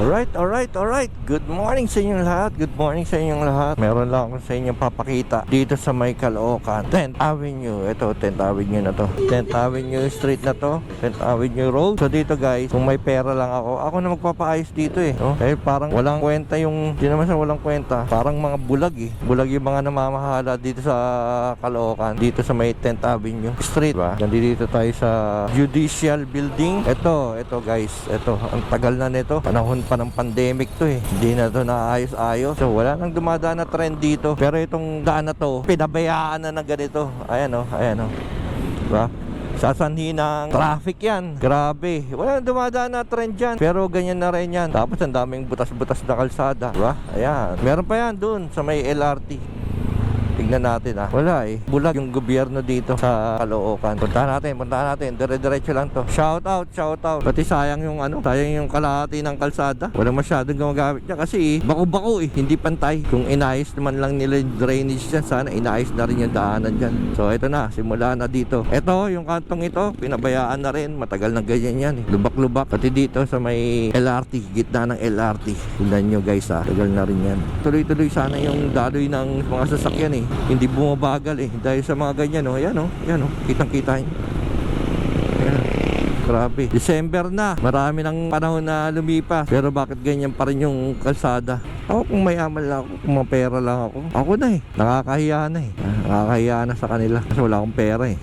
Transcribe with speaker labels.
Speaker 1: Alright. Good morning sa inyong lahat. Meron lang ako sa inyong papakita dito sa may Caloocan 10th Avenue. Ito, 10th Avenue na to. 10th Avenue Street na to. 10th Avenue Road. So dito guys, kung may pera lang ako na magpapaayos dito eh. No? Eh parang walang kwenta yung, di naman sa walang kwenta. Parang mga bulag eh. Bulag yung mga namamahala dito sa Caloocan. Dito sa may 10th Avenue Street. Diba? Nandito tayo sa Judicial Building. Ito guys. Ito, ang tagal na nito. Panahon pa ng pandemic to eh. Hindi na to naayos-ayos. So wala nang dumadaan na trend dito. Pero itong daan na to, pinabayaan na ng ganito. Ayan o. Diba? Sasanhi ng traffic yan. Grabe. Wala nang dumadaan na trend dyan. Pero ganyan na rin yan. Tapos ang daming butas-butas na kalsada. Diba? Ayan. Meron pa yan dun sa may LRT. Tignan natin wala eh. Bulag yung gobyerno dito sa Caloocan. Puntahan natin. Dire-diretso lang to. Shout out. Pati sayang yung sayang yung kalahati ng kalsada. Wala masyadong gumagamit niya kasi bako-bako eh. Hindi pantay. Kung inayos naman lang nila yung drainage dyan, sana inayos na rin yung daanan dyan. So ito na, simula na dito. Ito, yung kantong ito, pinabayaan na rin. Matagal na ganyan yan eh. Lubak-lubak. Pati dito sa may LRT, gitna ng LRT. Tignan nyo guys tagal na rin yan. Tuloy-tuloy sana yung daloy ng mga sasakyan eh. Hindi bumabagal eh dahil sa mga ganyan Ayan kitang-kita nyo. Grabe, December na, marami ng panahon na lumipas, pero bakit ganyan pa rin yung kalsada? Ako kung mayaman lang ako, kung mapera lang ako na eh, nakakahiya na sa kanila kasi wala akong pera eh.